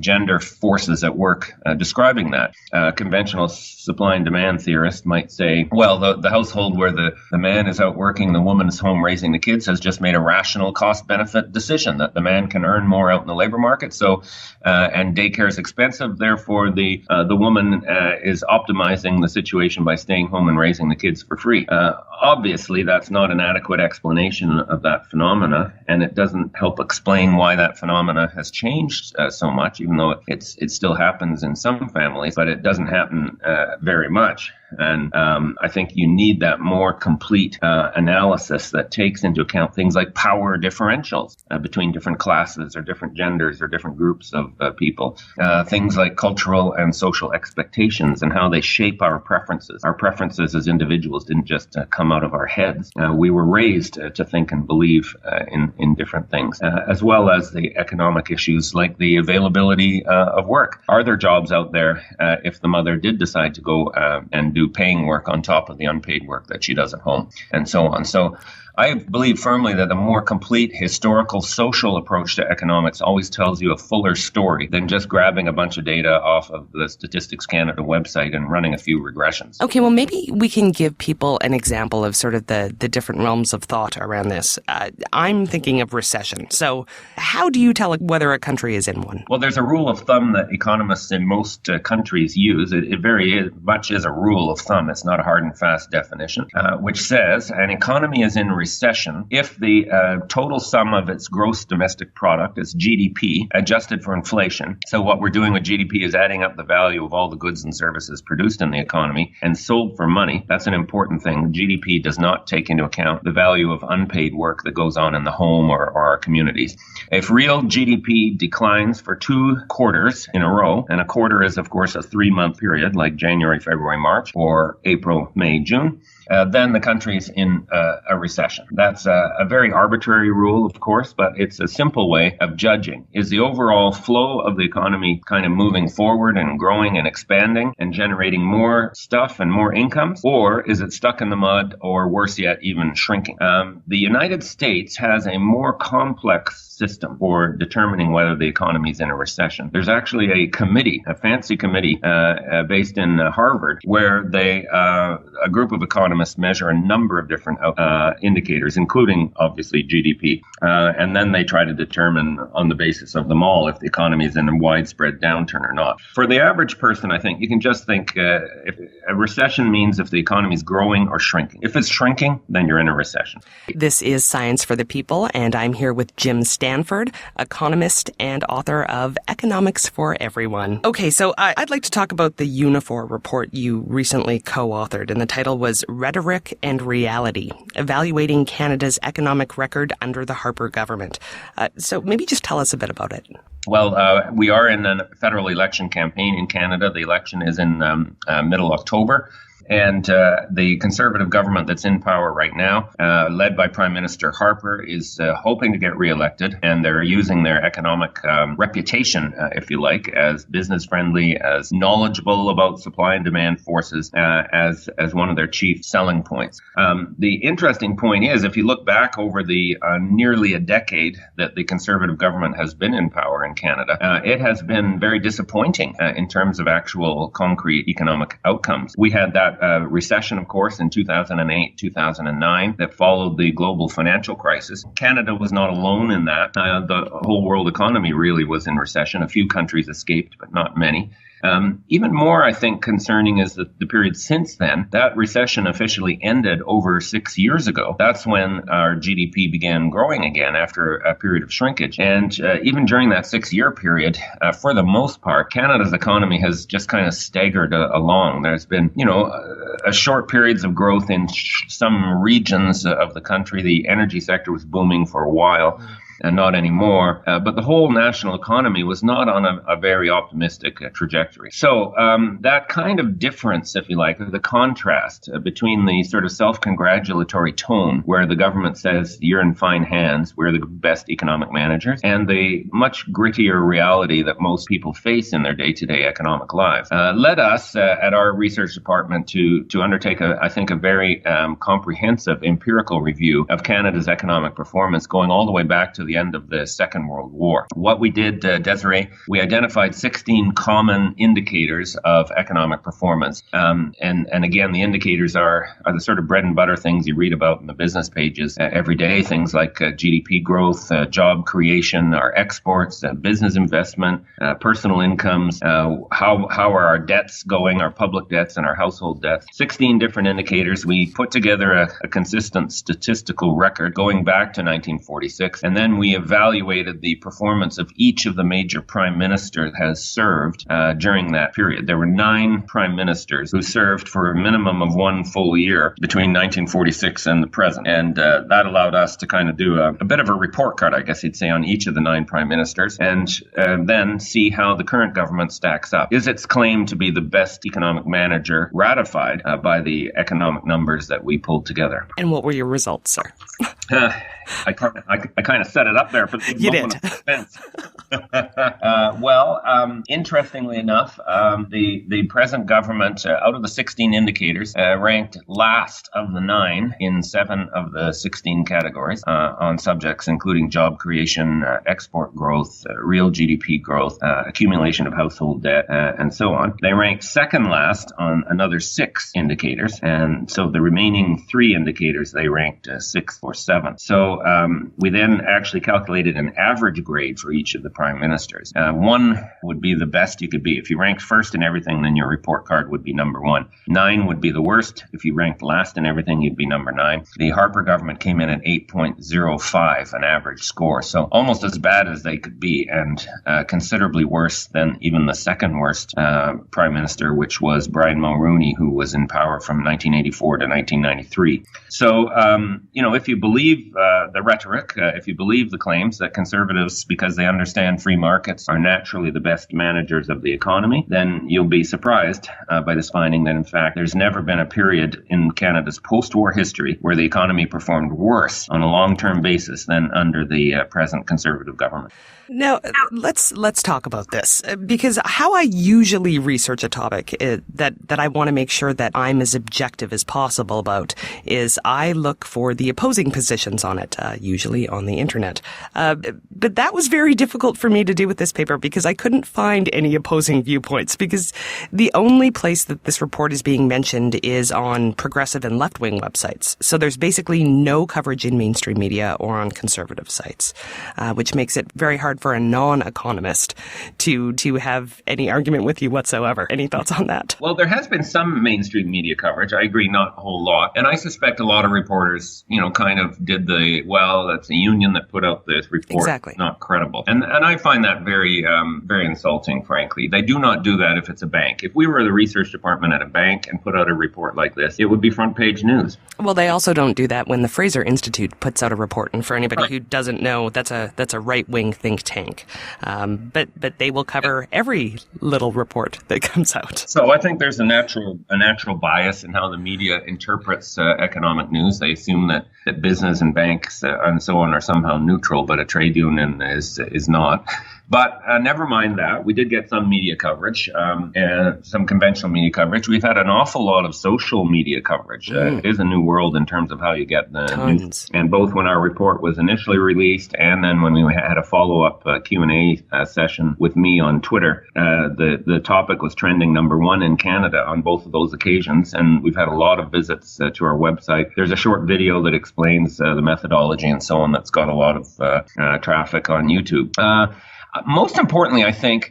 gender forces at work describing that? Conventional supply and demand theorists might say, well, the household where the man is out working, the woman is home raising the kids, has just made a rational cost-benefit decision that the man can earn more out in the labor market. So, and daycare is expensive, therefore the woman is optimizing the situation by staying home and raising the kids for free. Obviously, that's not an adequate explanation of that phenomena, and it doesn't help explain why that phenomena has changed so much, even though it still happens in some families, but it doesn't happen very much. And I think you need that more complete analysis that takes into account things like power differentials between different classes or different genders or different groups of people. Things like cultural and social expectations and how they shape our preferences. Our preferences as individuals didn't just come out of our heads. We were raised to think and believe in different things, as well as the economic issues like the availability of work. Are there jobs out there if the mother did decide to go and do paying work on top of the unpaid work that she does at home, and so on? So I believe firmly that a more complete historical social approach to economics always tells you a fuller story than just grabbing a bunch of data off of the Statistics Canada website and running a few regressions. Okay, well, maybe we can give people an example of sort of the different realms of thought around this. I'm thinking of recession. So how do you tell whether a country is in one? Well, there's a rule of thumb that economists in most countries use. It very much is a rule of thumb. It's not a hard and fast definition, which says an economy is in recession if the total sum of its gross domestic product, its GDP, adjusted for inflation. So what we're doing with GDP is adding up the value of all the goods and services produced in the economy and sold for money. That's an important thing. GDP does not take into account the value of unpaid work that goes on in the home or our communities. If real GDP declines for 2 quarters in a row, and a quarter is, of course, a 3-month period like January, February, March, or April, May, June, then the country's in a recession. That's a very arbitrary rule, of course, but it's a simple way of judging. Is the overall flow of the economy kind of moving forward and growing and expanding and generating more stuff and more incomes? Or is it stuck in the mud, or worse yet, even shrinking? The United States has a more complex system for determining whether the economy is in a recession. There's actually a committee, a fancy committee based in Harvard, where a group of economists measure a number of different indicators, including obviously GDP. And then they try to determine on the basis of them all if the economy is in a widespread downturn or not. For the average person, I think you can just think if a recession means if the economy is growing or shrinking. If it's shrinking, then you're in a recession. This is Science for the People, and I'm here with Jim Stanford, economist and author of Economics for Everyone. Okay, so I'd like to talk about the Unifor report you recently co-authored, and the title was Rhetoric and Reality, Evaluating Canada's Economic Record under the Harper government. So maybe just tell us a bit about it. Well, we are in a federal election campaign in Canada. The election is in middle October. And the Conservative government that's in power right now, led by Prime Minister Harper, is hoping to get reelected. And they're using their economic reputation, if you like, as business-friendly, as knowledgeable about supply and demand forces, as one of their chief selling points. The interesting point is, if you look back over the nearly a decade that the Conservative government has been in power in Canada, it has been very disappointing in terms of actual concrete economic outcomes. We had that recession, of course, in 2008, 2009 that followed the global financial crisis. Canada was not alone in that. The whole world economy really was in recession. A few countries escaped, but not many. Even more, I think, concerning is the period since then. That recession officially ended over 6 years ago. That's when our GDP began growing again after a period of shrinkage. And even during that 6-year period, for the most part, Canada's economy has just kind of staggered along. There's been, short periods of growth in some regions of the country. The energy sector was booming for a while. And not anymore. But the whole national economy was not on a very optimistic trajectory. So that kind of difference, if you like, the contrast between the sort of self-congratulatory tone where the government says, you're in fine hands, we're the best economic managers, and the much grittier reality that most people face in their day-to-day economic lives, led us at our research department to undertake, I think, a very comprehensive empirical review of Canada's economic performance going all the way back to the end of the Second World War. What we did, Desiree, we identified 16 common indicators of economic performance. And again, the indicators are the sort of bread and butter things you read about in the business pages every day, things like GDP growth, job creation, our exports, business investment, personal incomes, how are our debts going, our public debts and our household debts. 16 different indicators. We put together a consistent statistical record going back to 1946, and then we evaluated the performance of each of the major prime ministers has served during that period. There were 9 prime ministers who served for a minimum of 1 full year between 1946 and the present. And that allowed us to kind of do a bit of a report card, I guess you'd say, on each of the 9 prime ministers, and then see how the current government stacks up. Is its claim to be the best economic manager ratified by the economic numbers that we pulled together? And what were your results, sir? I kind of set it up there for the moment of suspense. Interestingly enough, the present government, out of the 16 indicators, ranked last of the 9 in 7 of the 16 categories on subjects including job creation, export growth, real GDP growth, accumulation of household debt, and so on. They ranked second last on another 6 indicators, and so the remaining 3 indicators they ranked 6th or 7th. So So we then actually calculated an average grade for each of the prime ministers. 1 would be the best you could be. If you ranked first in everything, then your report card would be number 1. 9 would be the worst. If you ranked last in everything, you'd be number 9. The Harper government came in at 8.05, an average score. So almost as bad as they could be, and considerably worse than even the second worst prime minister, which was Brian Mulroney, who was in power from 1984 to 1993. So, if you believe the rhetoric, if you believe the claims that conservatives, because they understand free markets, are naturally the best managers of the economy, then you'll be surprised by this finding that, in fact, there's never been a period in Canada's post-war history where the economy performed worse on a long-term basis than under the present Conservative government. Now, let's talk about this, because how I usually research a topic that I want to make sure that I'm as objective as possible about is I look for the opposing positions on it, usually on the internet. But that was very difficult for me to do with this paper because I couldn't find any opposing viewpoints, because the only place that this report is being mentioned is on progressive and left-wing websites. So there's basically no coverage in mainstream media or on conservative sites, which makes it very hard for a non-economist to have any argument with you whatsoever. Any thoughts on that? Well, there has been some mainstream media coverage. I agree, not a whole lot. And I suspect a lot of reporters, kind of did that's the union that put out this report. Exactly. Not credible. And I find that very, very insulting, frankly. They do not do that if it's a bank. If we were the research department at a bank and put out a report like this, it would be front page news. Well, they also don't do that when the Fraser Institute puts out a report. And for anybody who doesn't know, that's a right-wing think tank. But they will cover every little report that comes out. So I think there's a natural bias in how the media interprets economic news. They assume that business and banks and so on are somehow neutral, but a trade union is not. But never mind that. We did get some media coverage, and some conventional media coverage. We've had an awful lot of social media coverage. It is a new world in terms of how you get the news. And both when our report was initially released and then when we had a follow-up Q&A session with me on Twitter, the topic was trending number 1 in Canada on both of those occasions. And we've had a lot of visits to our website. There's a short video that explains the methodology and so on that's got a lot of traffic on YouTube. Most importantly, I think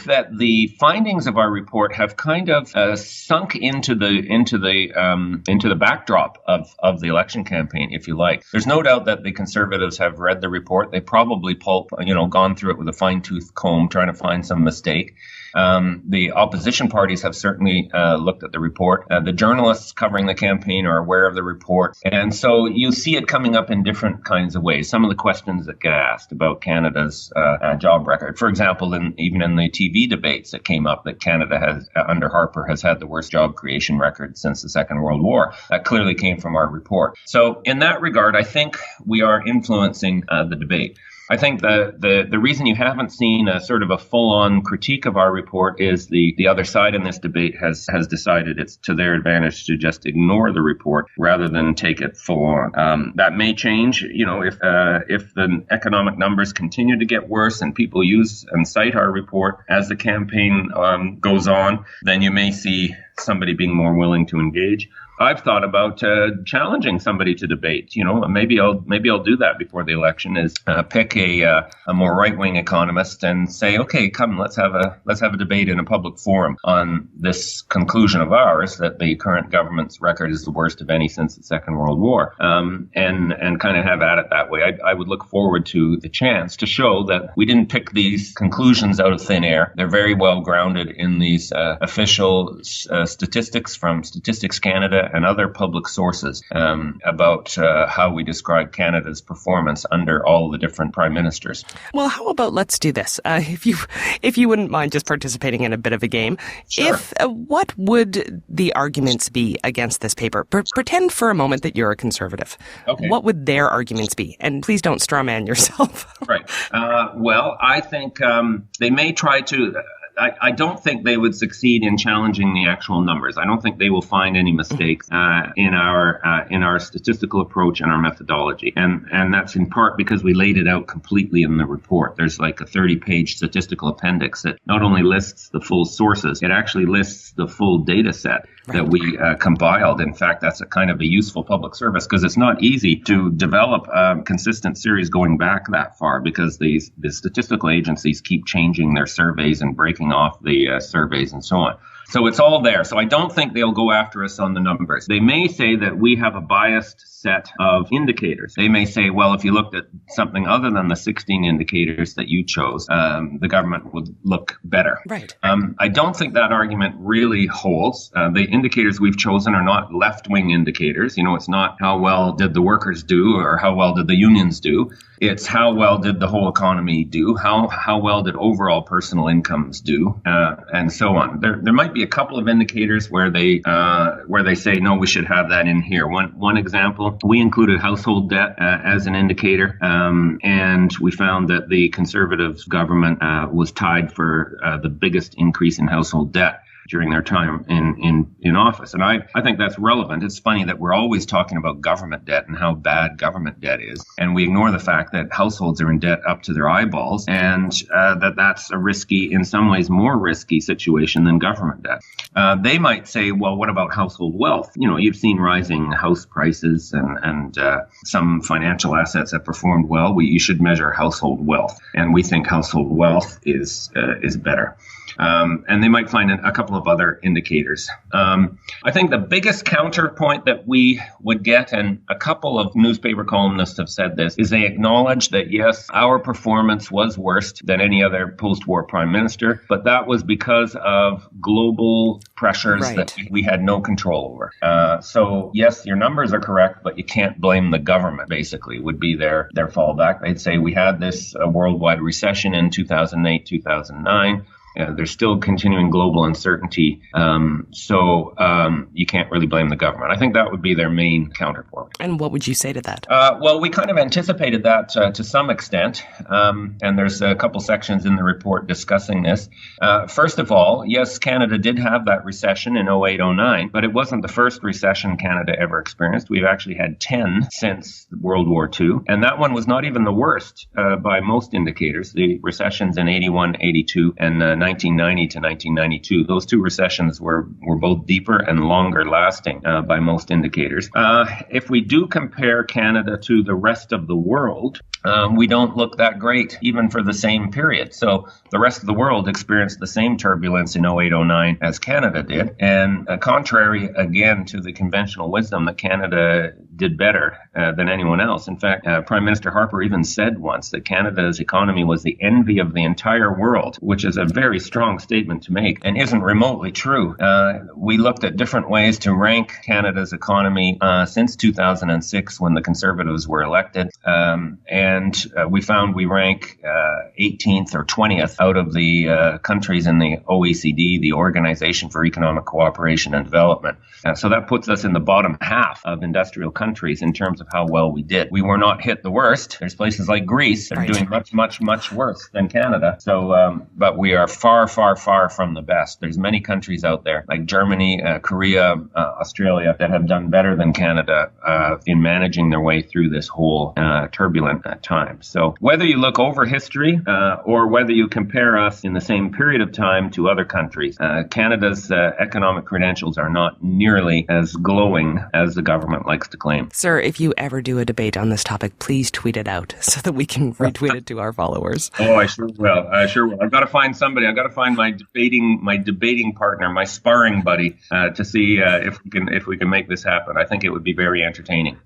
that the findings of our report have kind of sunk into the backdrop of the election campaign, if you like. There's no doubt that the Conservatives have read the report. They probably gone through it with a fine-tooth comb, trying to find some mistake. The opposition parties have certainly looked at the report. The journalists covering the campaign are aware of the report. And so you see it coming up in different kinds of ways. Some of the questions that get asked about Canada's job record. For example, even in the TV debates that came up, that Canada has, under Harper, has had the worst job creation record since the Second World War. That clearly came from our report. So in that regard, I think we are influencing the debate. I think the reason you haven't seen a sort of a full-on critique of our report is the other side in this debate has decided it's to their advantage to just ignore the report rather than take it full-on. That may change, if the economic numbers continue to get worse and people use and cite our report as the campaign goes on, then you may see somebody being more willing to engage. I've thought about challenging somebody to debate. Maybe I'll do that before the election. Is pick a more right-wing economist and say, okay, come, let's have a debate in a public forum on this conclusion of ours that the current government's record is the worst of any since the Second World War, and kind of have at it that way. I would look forward to the chance to show that we didn't pick these conclusions out of thin air. They're very well grounded in these official statistics from Statistics Canada and other public sources about how we describe Canada's performance under all the different prime ministers. Well, how about let's do this? If you wouldn't mind just participating in a bit of a game. Sure. What would the arguments be against this paper? Pretend for a moment that you're a conservative. Okay. What would their arguments be? And please don't straw man yourself. Right. Well, I think they may try to. I don't think they would succeed in challenging the actual numbers. I don't think they will find any mistakes in our statistical approach and our methodology. And that's in part because we laid it out completely in the report. There's like a 30-page statistical appendix that not only lists the full sources, it actually lists the full data set. that we compiled. In fact, that's a kind of a useful public service because it's not easy to develop a consistent series going back that far because the statistical agencies keep changing their surveys and breaking off the surveys and so on. So it's all there. So I don't think they'll go after us on the numbers. They may say that we have a biased set of indicators. They may say, well, if you looked at something other than the 16 indicators that you chose, the government would look better. Right. I don't think that argument really holds. The indicators we've chosen are not left-wing indicators. You know, it's not how well did the workers do or how well did the unions do. It's how well did the whole economy do, how well did overall personal incomes do, and so on. There might be a couple of indicators where they say, no, we should have that in here. One example, we included household debt as an indicator, and we found that the Conservative government was tied for the biggest increase in household debt during their time in office. And I think that's relevant. It's funny that we're always talking about government debt and how bad government debt is. And we ignore the fact that households are in debt up to their eyeballs and that's a risky, in some ways more risky situation than government debt. They might say, well, what about household wealth? You know, you've seen rising house prices and some financial assets have performed well. You should measure household wealth. And we think household wealth is better. And they might find a couple of other indicators. I think the biggest counterpoint that we would get, and a couple of newspaper columnists have said this, is they acknowledge that, yes, our performance was worse than any other post-war prime minister, but that was because of global pressures that we had no control over. So, yes, your numbers are correct, but you can't blame the government, basically, would be their fallback. They'd say we had this worldwide recession in 2008, 2009. There's still continuing global uncertainty, so you can't really blame the government. I think that would be their main counterpoint. And what would you say to that? Well, we kind of anticipated that to some extent, and there's a couple sections in the report discussing this. First of all, yes, Canada did have that recession in 08-09, but it wasn't the first recession Canada ever experienced. We've actually had 10 since World War II, and that one was not even the worst by most indicators. The recessions in 81, 82, and 1990 to 1992. Those two recessions were both deeper and longer lasting by most indicators. If we do compare Canada to the rest of the world, we don't look that great, even for the same period. So the rest of the world experienced the same turbulence in 08-09 as Canada did. And contrary, again, to the conventional wisdom that Canada did better than anyone else. In fact, Prime Minister Harper even said once that Canada's economy was the envy of the entire world, which is a very strong statement to make and isn't remotely true. We looked at different ways to rank Canada's economy since 2006 when the Conservatives were elected. And we found we rank 18th or 20th out of the countries in the OECD, the Organization for Economic Cooperation and Development. So that puts us in the bottom half of industrial countries in terms of how well we did. We were not hit the worst. There's places like Greece that are doing much, much, much worse than Canada. So, but we are far, far, far from the best. There's many countries out there like Germany, Korea, Australia that have done better than Canada in managing their way through this whole turbulent time. So whether you look over history or whether you compare us in the same period of time to other countries, Canada's economic credentials are not nearly as glowing as the government likes to claim. Sir, if you ever do a debate on this topic, please tweet it out so that we can retweet it to our followers. Oh, I sure will. I've got to find somebody. I've got to find my debating partner, my sparring buddy, to see if we can make this happen. I think it would be very entertaining.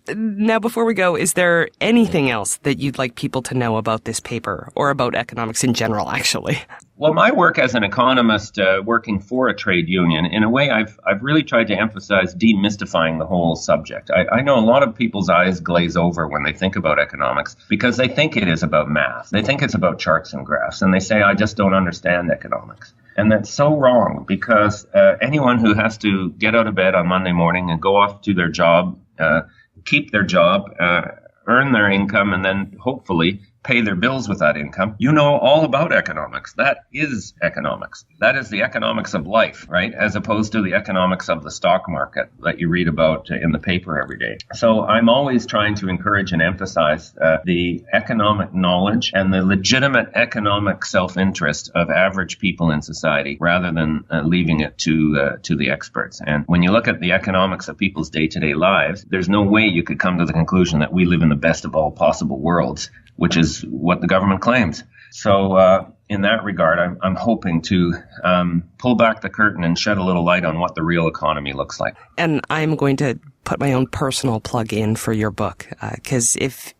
Now, before we go, is there anything else that you'd like people to know about this paper or about economics in general, actually? Well, my work as an economist working for a trade union, in a way, I've really tried to emphasize demystifying the whole subject. I know a lot of people's eyes glaze over when they think about economics because they think it is about math. They think it's about charts and graphs, and they say, I just don't understand economics. And that's so wrong because anyone who has to get out of bed on Monday morning and go off to their job, keep their job, earn their income, and then hopefully pay their bills with that income, you know all about economics. That is economics. That is the economics of life, right? As opposed to the economics of the stock market that you read about in the paper every day. So I'm always trying to encourage and emphasize the economic knowledge and the legitimate economic self-interest of average people in society, rather than leaving it to the experts. And when you look at the economics of people's day-to-day lives, there's no way you could come to the conclusion that we live in the best of all possible worlds, which is what the government claims. So in that regard, I'm hoping to pull back the curtain and shed a little light on what the real economy looks like. And I'm going to put my own personal plug in for your book, because if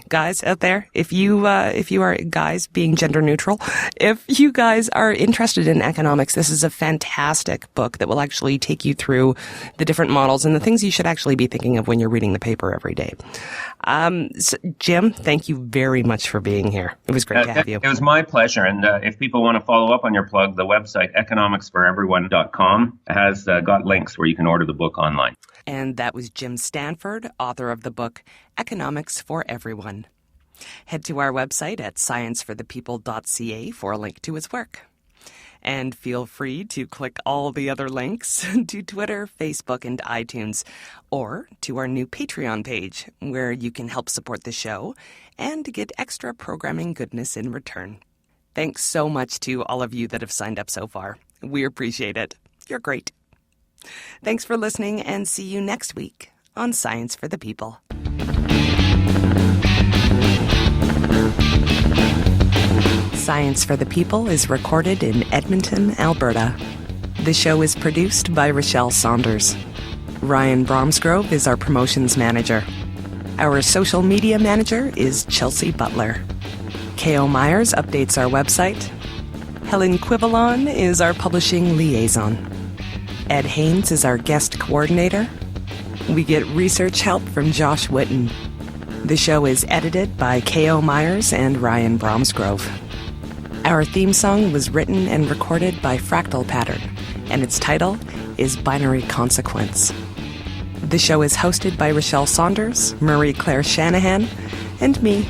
guys out there, if you are guys, being gender neutral, if you guys are interested in economics, this is a fantastic book that will actually take you through the different models and the things you should actually be thinking of when you're reading the paper every day. So, Jim, thank you very much for being here. It was great to have you. It was my pleasure. And if people want to follow up on your plug, the website economicsforeveryone.com has got links where you can order the book online. And that was Jim Stanford, author of the book Economics for Everyone. Head to our website at scienceforthepeople.ca for a link to his work. And feel free to click all the other links to Twitter, Facebook, and iTunes, or to our new Patreon page, where you can help support the show and get extra programming goodness in return. Thanks so much to all of you that have signed up so far. We appreciate it. You're great. Thanks for listening, and see you next week on Science for the People. Science for the People is recorded in Edmonton, Alberta. The show is produced by Rochelle Saunders. Ryan Bromsgrove is our promotions manager. Our social media manager is Chelsea Butler. K.O. Myers updates our website. Helen Quivalon is our publishing liaison. Ed Haynes is our guest coordinator. We get research help from Josh Witten. The show is edited by K.O. Myers and Ryan Bromsgrove. Our theme song was written and recorded by Fractal Pattern, and its title is Binary Consequence. The show is hosted by Rochelle Saunders, Marie Claire Shanahan, and me,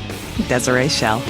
Desiree Schell.